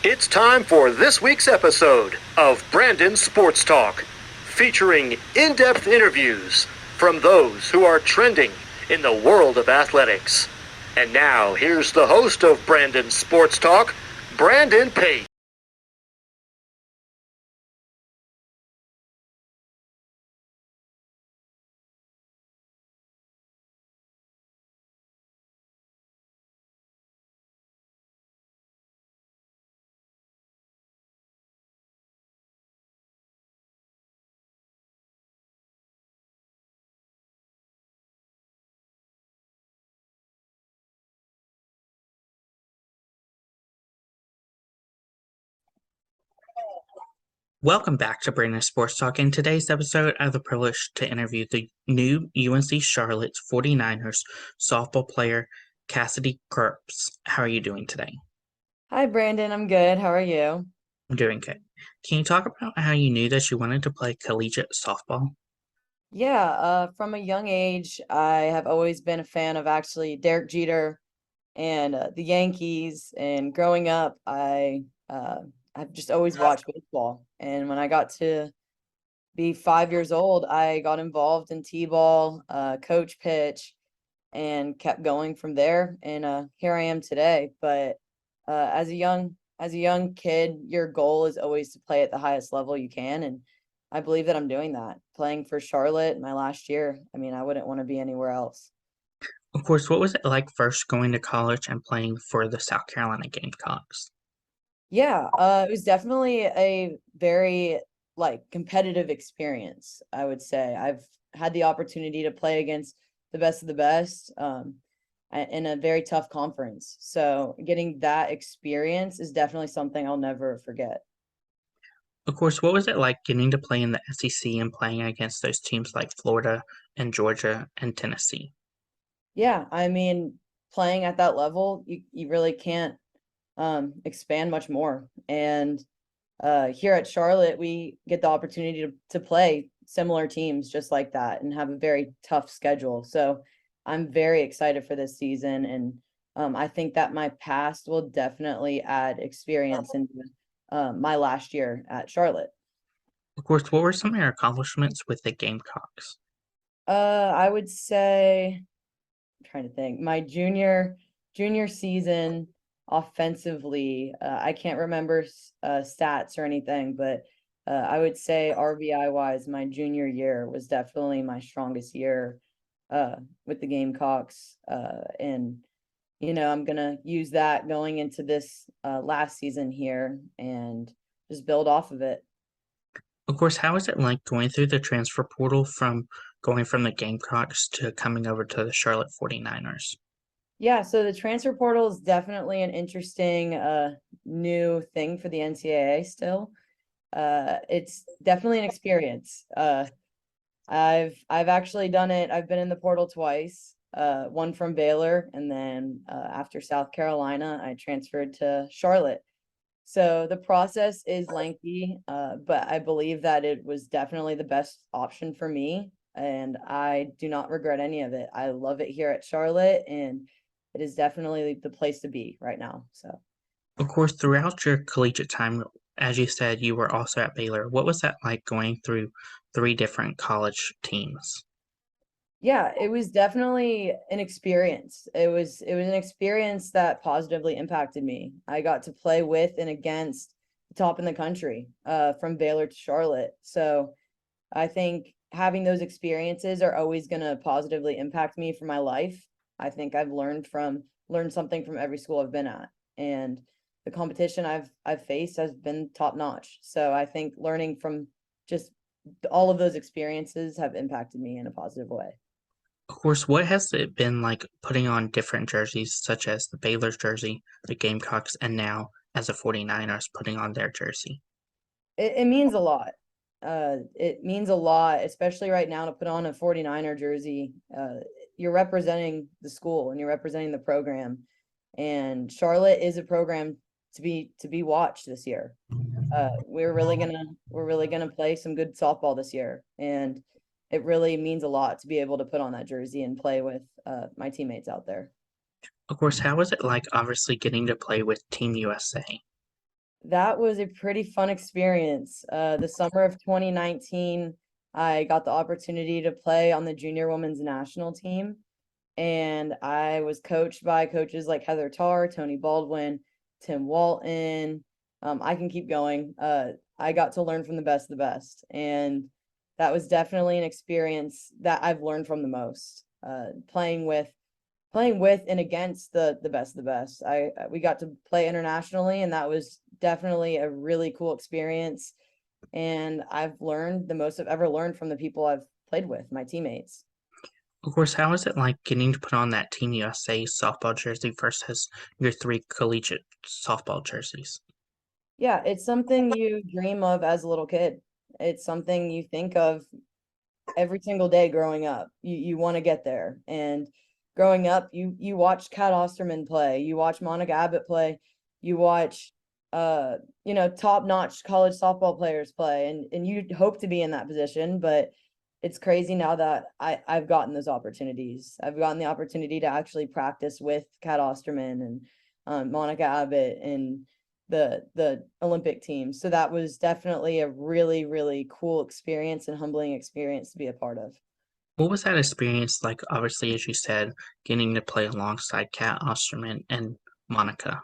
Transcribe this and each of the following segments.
It's time for this week's episode of Brandon Sports Talk, featuring in-depth interviews from those who are trending in the world of athletics. And now, here's the host of Brandon Sports Talk, Brandon Pate. Welcome back to Brandon Sports Talk. In today's episode, I have the privilege to interview the new UNC Charlotte 49ers softball player, Kassidy Krupit. How are you doing today? Hi, Brandon. I'm good. How are you? I'm doing good. Can you talk about how you knew that you wanted to play collegiate softball? Yeah, from a young age, I have always been a fan of actually Derek Jeter and the Yankees. And growing up, I've just always watched baseball. And when I got to be 5 years old, I got involved in t-ball, coach pitch, and kept going from there. And here I am today. But as a young kid, your goal is always to play at the highest level you can, and I believe that I'm doing that. Playing for Charlotte my last year. I mean, I wouldn't want to be anywhere else. Of course, what was it like first going to college and playing for the South Carolina Gamecocks? Yeah, it was definitely a very competitive experience, I would say. I've had the opportunity to play against the best of the best in a very tough conference. So getting that experience is definitely something I'll never forget. Of course, what was it like getting to play in the SEC and playing against those teams like Florida and Georgia and Tennessee? Yeah, I mean, playing at that level, you really can't expand much more. And here at Charlotte, we get the opportunity to play similar teams just like that and have a very tough schedule. So I'm very excited for this season, and I think that my past will definitely add experience into my last year at Charlotte. Of course, what were some of your accomplishments with the Gamecocks? I would say, I'm trying to think, my junior season offensively, I can't remember stats or anything, but I would say RBI wise, my junior year was definitely my strongest year uh, with the Gamecocks. And I'm gonna use that going into this last season here and just build off of it. Of course, how is it like going through the transfer portal from going from the Gamecocks to coming over to the Charlotte 49ers? Yeah, so the transfer portal is definitely an interesting new thing for the NCAA still. It's definitely an experience. I've actually done it. I've been in the portal twice. One from Baylor, and then after South Carolina, I transferred to Charlotte. So the process is lengthy, but I believe that it was definitely the best option for me, and I do not regret any of it. I love it here at Charlotte, and it is definitely the place to be right now. So. Of course, throughout your collegiate time, as you said, you were also at Baylor. What was that like going through three different college teams? Yeah, it was definitely an experience. It was an experience that positively impacted me. I got to play with and against the top in the country, from Baylor to Charlotte. So I think having those experiences are always going to positively impact me for my life. I think I've learned something from every school I've been at, and the competition I've faced has been top notch. So I think learning from just all of those experiences have impacted me in a positive way. Of course, what has it been like putting on different jerseys, such as the Baylor's jersey, the Gamecocks, and now as the 49ers putting on their jersey? It means a lot. It means a lot, especially right now, to put on a 49er jersey. You're representing the school and you're representing the program. And Charlotte is a program to be watched this year. We're really gonna play some good softball this year, and it really means a lot to be able to put on that jersey and play with my teammates out there. Of course, how was it like obviously getting to play with Team USA? That was a pretty fun experience. The summer of 2019, I got the opportunity to play on the junior women's national team, and I was coached by coaches like Heather Tarr, Tony Baldwin, Tim Walton. I can keep going. I got to learn from the best of the best, and that was definitely an experience that I've learned from the most. Playing with and against the best of the best. We got to play internationally, and that was definitely a really cool experience. And I've learned the most I've ever learned from the people I've played with, my teammates. Of course, how is it like getting to put on that Team USA softball jersey versus your three collegiate softball jerseys? Yeah, it's something you dream of as a little kid. It's something you think of every single day growing up. You want to get there. And growing up, you watch Kat Osterman play, you watch Monica Abbott play, you watch top-notch college softball players play, and you hope to be in that position, but it's crazy now that I've gotten those opportunities. I've gotten the opportunity to actually practice with Kat Osterman and Monica Abbott and the Olympic team. So that was definitely a really, really cool experience and humbling experience to be a part of. What was that experience like? Obviously, as you said, getting to play alongside Kat Osterman and Monica.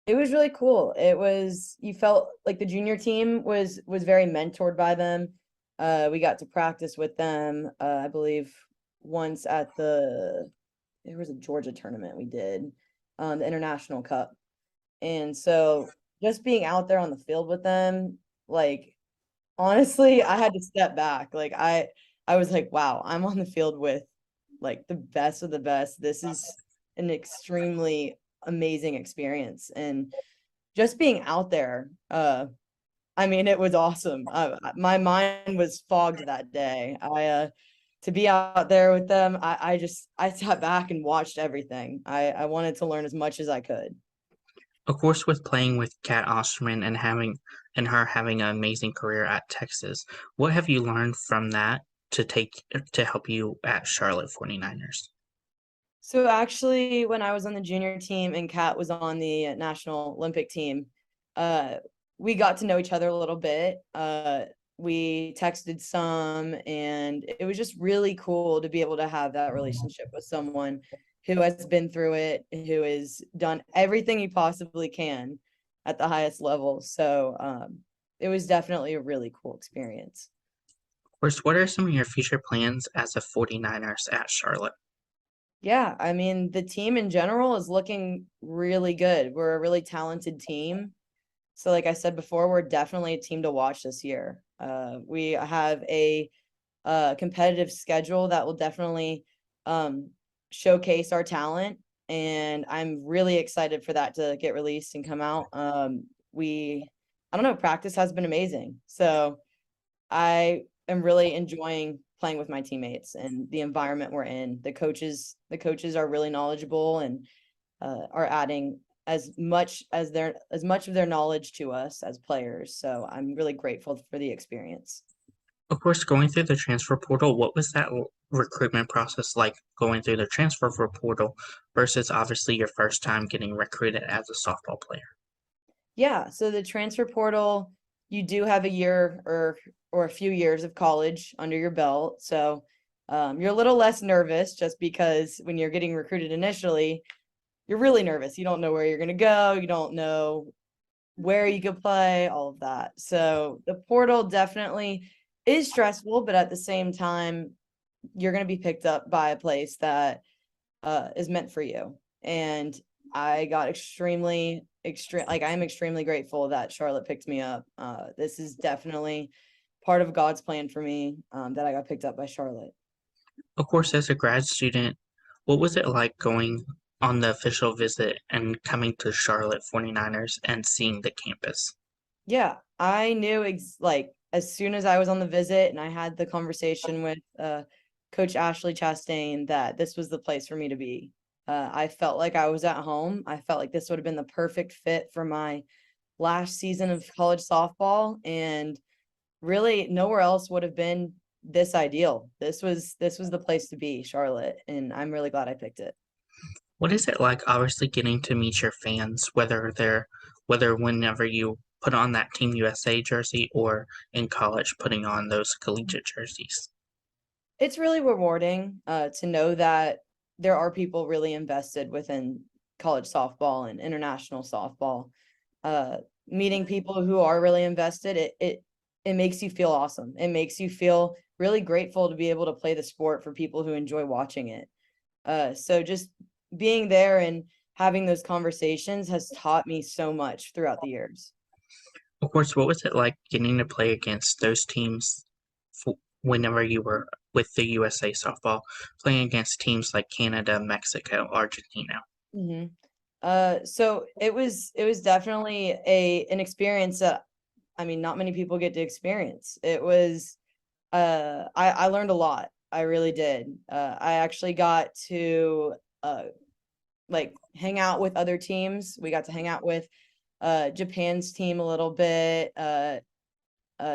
It was really cool. You felt like the junior team was very mentored by them. We got to practice with them. I believe once there was a Georgia tournament we did, the International Cup. And so just being out there on the field with them, like honestly, I had to step back. Like I was like, wow, I'm on the field with like the best of the best. This is an extremely amazing experience. And just being out there, I mean, it was awesome. My mind was fogged that day. To be out there with them, I sat back and watched everything. I wanted to learn as much as I could. Of course, with playing with Kat Osterman and her having an amazing career at Texas, what have you learned from that to help you at Charlotte 49ers? So actually, when I was on the junior team and Kat was on the National Olympic team, uh, we got to know each other a little bit. We texted some, and it was just really cool to be able to have that relationship with someone who has been through it, who has done everything he possibly can at the highest level. So it was definitely a really cool experience. Of course, what are some of your future plans as a 49ers at Charlotte? Yeah, I mean, the team in general is looking really good. We're a really talented team. So, like I said before, we're definitely a team to watch this year. We have a competitive schedule that will definitely showcase our talent, and I'm really excited for that to get released and come out. I don't know, practice has been amazing. So I am really enjoying playing with my teammates and the environment we're in. The coaches are really knowledgeable and are adding as much of their knowledge to us as players. So I'm really grateful for the experience. Of course, going through the transfer portal, what was that recruitment process like going through the transfer portal versus obviously your first time getting recruited as a softball player? Yeah, so the transfer portal, you do have a year or a few years of college under your belt. So you're a little less nervous just because when you're getting recruited initially, you're really nervous. You don't know where you're going to go. You don't know where you could play, all of that. So the portal definitely is stressful, but at the same time, you're going to be picked up by a place that is meant for you. And I got I'm extremely grateful that Charlotte picked me up. This is definitely part of God's plan for me, that I got picked up by Charlotte. Of course, as a grad student, what was it like going on the official visit and coming to Charlotte 49ers and seeing the campus? Yeah, I knew like as soon as I was on the visit and I had the conversation with Coach Ashley Chastain that this was the place for me to be. I felt like I was at home. I felt like this would have been the perfect fit for my last season of college softball, and really nowhere else would have been this ideal. This was the place to be, Charlotte, and I'm really glad I picked it. What is it like obviously getting to meet your fans, whether they're whether whenever you put on that Team USA jersey or in college putting on those collegiate jerseys? It's really rewarding to know that there are people really invested within college softball and international softball. Meeting people who are really invested, it makes you feel awesome. It makes you feel really grateful to be able to play the sport for people who enjoy watching it. So just being there and having those conversations has taught me so much throughout the years. Of course, what was it like getting to play against those teams whenever you were with the USA softball, playing against teams like Canada, Mexico, Argentina? Mm-hmm. So it was definitely an experience that, I mean, not many people get to experience. It was I learned a lot. I really did. I actually got to like hang out with other teams. We got to hang out with Japan's team a little bit,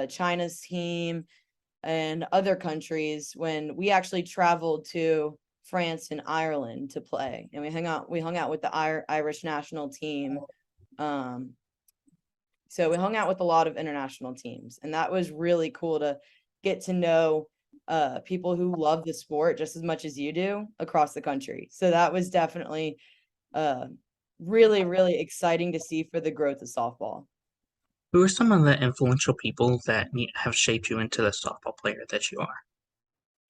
China's team, and other countries when we actually traveled to France and Ireland to play, and we hung out with the Irish national team. So we hung out with a lot of international teams, and that was really cool to get to know people who love the sport just as much as you do across the country. So that was definitely really, really exciting to see for the growth of softball. Who are some of the influential people that have shaped you into the softball player that you are?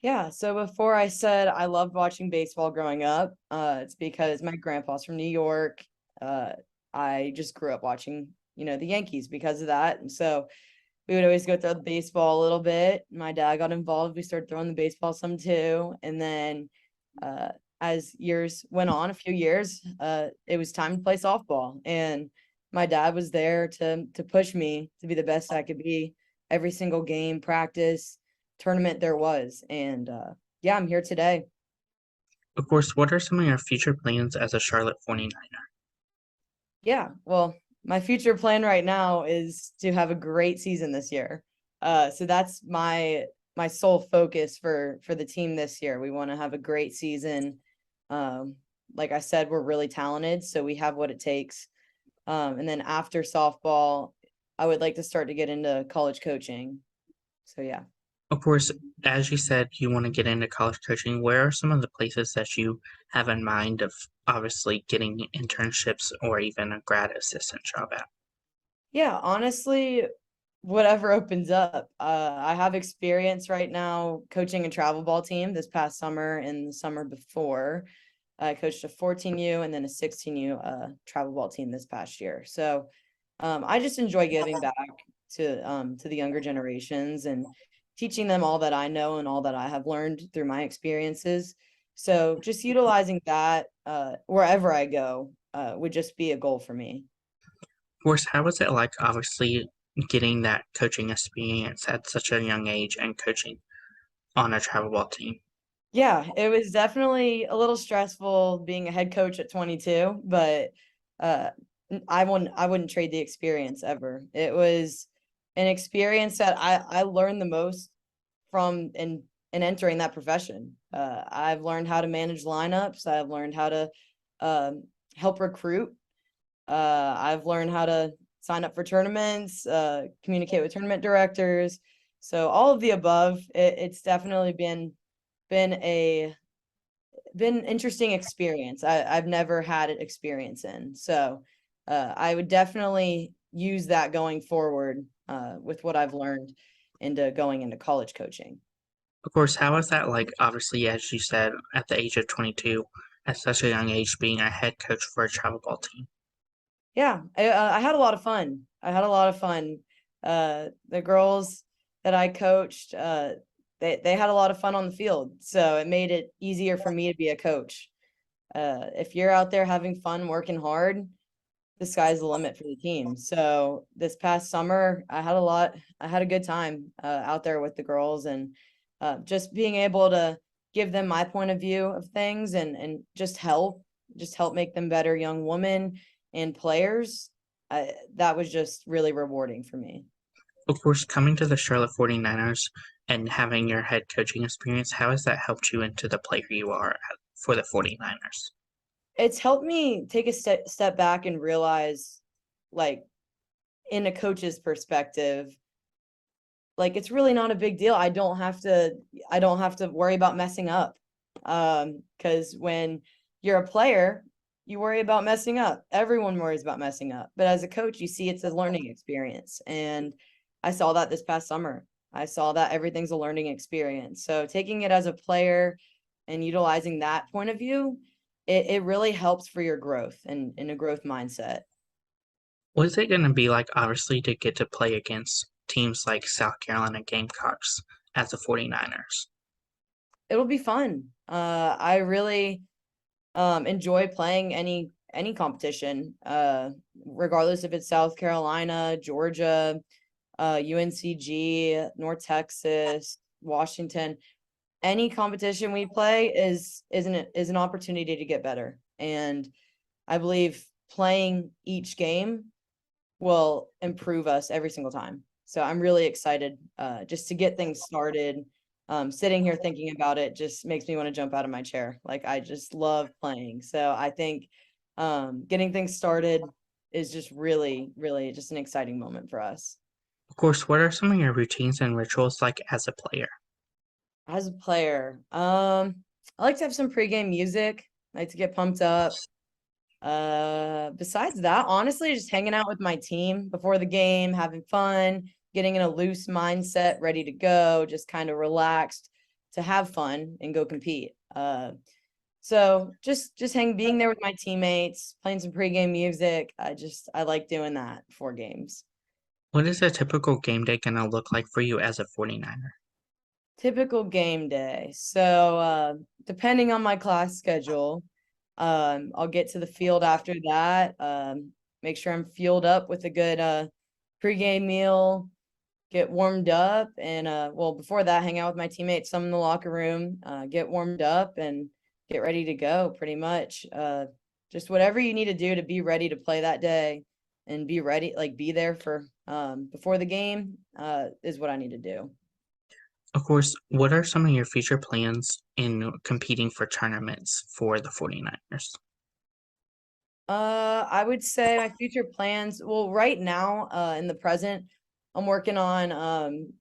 Yeah, so before I said I loved watching baseball growing up, it's because my grandpa's from New York. I just grew up watching, the Yankees because of that. And so we would always go throw the baseball a little bit. My dad got involved. We started throwing the baseball some too. And then as years went on, a few years, it was time to play softball. And my dad was there to push me to be the best I could be every single game, practice, tournament there was. And yeah, I'm here today. Of course, what are some of your future plans as a Charlotte 49er? Yeah, well, my future plan right now is to have a great season this year. So that's my sole focus for the team this year. We want to have a great season. Like I said, we're really talented, so we have what it takes. And then after softball, I would like to start to get into college coaching. So yeah. Of course, as you said, you want to get into college coaching. Where are some of the places that you have in mind of obviously getting internships or even a grad assistant job at? Yeah, honestly, whatever opens up. I have experience right now coaching a travel ball team this past summer and the summer before. I coached a 14U and then a 16U travel ball team this past year. So I just enjoy giving back to the younger generations and teaching them all that I know and all that I have learned through my experiences. So just utilizing that wherever I go would just be a goal for me. Of course, how was it like obviously getting that coaching experience at such a young age and coaching on a travel ball team? Yeah, it was definitely a little stressful being a head coach at 22, but uh I wouldn't trade the experience ever. It was an experience that I learned the most from in entering that profession. I've learned how to manage lineups. I've learned how to help recruit. I've learned how to sign up for tournaments, communicate with tournament directors. So all of the above, it's definitely been a been interesting experience. I've never had it experience in. So I would definitely use that going forward with what I've learned into going into college coaching. Of course, how was that like, obviously, as you said, at the age of 22, at such a young age, being a head coach for a travel ball team? Yeah, I had a lot of fun. I had a lot of fun. The girls that I coached, they had a lot of fun on the field, so it made it easier for me to be a coach. If you're out there having fun, working hard, the sky's the limit for the team. So this past summer, I had a good time out there with the girls and just being able to give them my point of view of things and just help make them better young women and players. That was just really rewarding for me. Of course, coming to the Charlotte 49ers and having your head coaching experience, how has that helped you into the player you are for the 49ers? It's helped me take a step back and realize like in a coach's perspective, like it's really not a big deal. I don't have to worry about messing up. Because when you're a player, you worry about messing up. Everyone worries about messing up. But as a coach, you see it's a learning experience. And I saw that this past summer. I saw that everything's a learning experience. So taking it as a player and utilizing that point of view, it really helps for your growth and in a growth mindset. What's it going to be like, obviously, to get to play against teams like South Carolina Gamecocks as the 49ers? It'll be fun. I really enjoy playing any competition, regardless if it's South Carolina, Georgia, UNCG, North Texas, Washington. Any competition we play is an opportunity to get better. And I believe playing each game will improve us every single time. So I'm really excited just to get things started. Sitting here thinking about it just makes me want to jump out of my chair. Like I just love playing. So I think getting things started is just really, really just an exciting moment for us. Of course, what are some of your routines and rituals like as a player? As a player, I like to have some pregame music. I like to get pumped up. Besides that, honestly, just hanging out with my team before the game, having fun, getting in a loose mindset, ready to go, just kind of relaxed to have fun and go compete. So just being there with my teammates, playing some pregame music. I like doing that before games. What is a typical game day going to look like for you as a 49er? Typical game day. So depending on my class schedule, I'll get to the field after that. Make sure I'm fueled up with a good pregame meal, get warmed up, and well, before that, hang out with my teammates, some in the locker room, get warmed up and get ready to go pretty much. Just whatever you need to do to be ready to play that day and be ready, like be there for before the game is what I need to do. Of course, what are some of your future plans in competing for tournaments for the 49ers? I would say my future plans. Well, right now, in the present, I'm working on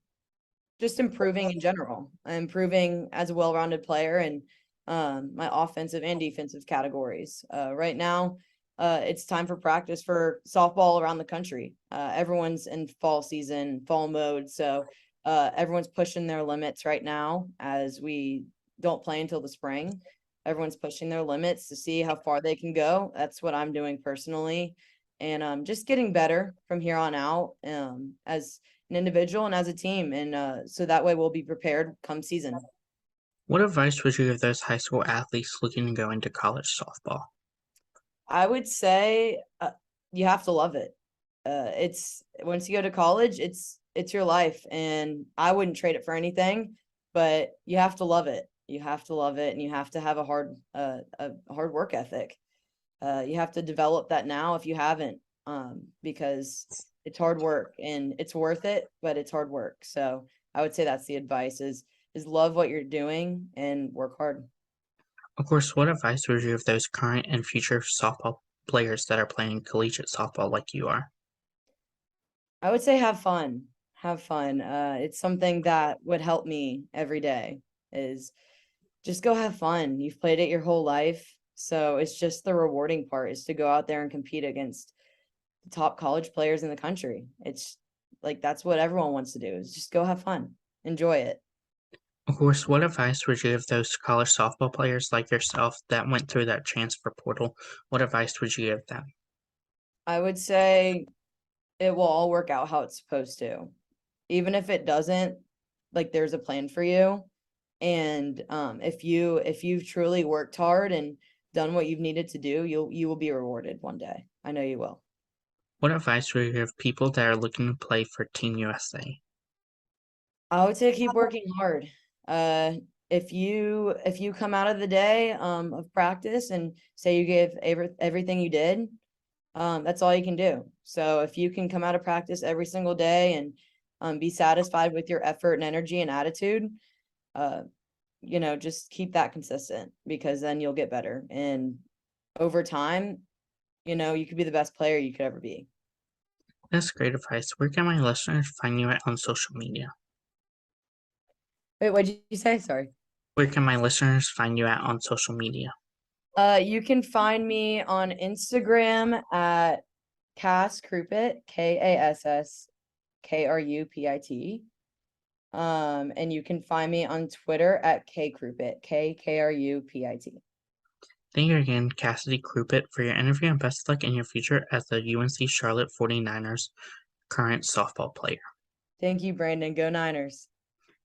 just improving in general, improving as a well-rounded player and my offensive and defensive categories. Right now, it's time for practice for softball around the country. Everyone's in fall season, fall mode, so everyone's pushing their limits right now as we don't play until the spring. Everyone's pushing their limits to see how far they can go. That's what I'm doing personally. And just getting better from here on out as an individual and as a team. And so that way we'll be prepared come season. What advice would you give those high school athletes looking to go into college softball? I would say you have to love it. It's once you go to college, it's your life, and I wouldn't trade it for anything. But you have to love it. You have to love it, and you have to have a hard work ethic. You have to develop that now if you haven't, because it's hard work and it's worth it, but it's hard work. So I would say that's the advice: is love what you're doing and work hard. Of course, what advice would you give those current and future softball players that are playing collegiate softball like you are? I would say have fun. Have fun. It's something that would help me every day is just go have fun. You've played it your whole life. So it's just the rewarding part is to go out there and compete against the top college players in the country. It's like that's what everyone wants to do is just go have fun. Enjoy it. Of course, what advice would you give those college softball players like yourself that went through that transfer portal? What advice would you give them? I would say it will all work out how it's supposed to. Even if it doesn't, like there's a plan for you. And if you've truly worked hard and done what you've needed to do, you will be rewarded one day. I know you will. What advice would you give people that are looking to play for Team USA? I would say keep working hard. If you come out of the day of practice and say you gave everything you did, that's all you can do. So if you can come out of practice every single day and be satisfied with your effort and energy and attitude, just keep that consistent because then you'll get better. And over time, you could be the best player you could ever be. That's great advice. Where can my listeners find you at on social media? Wait, what did you say? Sorry. Where can my listeners find you at on social media? You can find me on Instagram at Kass Krupit, KASSKRUPIT. And you can find me on Twitter at KKrupit, KKRUPIT. Thank you again, Kassidy Krupit, for your interview and best of luck in your future as the UNC Charlotte 49ers current softball player. Thank you, Brandon. Go Niners.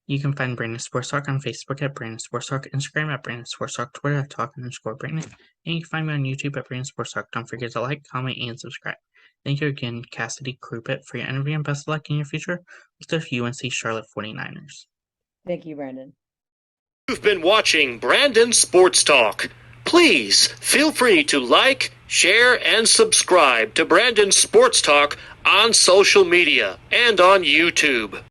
You can find Brandon Sports Talk on Facebook at Brandon Sports Talk, Instagram at Brandon Sports Talk, Twitter at Talk_Brandon, and you can find me on YouTube at Brandon Sports Talk. Don't forget to like, comment, and subscribe. Thank you again, Kassidy Krupit, for your interview and best of luck in your future with the UNC Charlotte 49ers. Thank you, Brandon. You've been watching Brandon Sports Talk. Please feel free to like, share, and subscribe to Brandon Sports Talk on social media and on YouTube.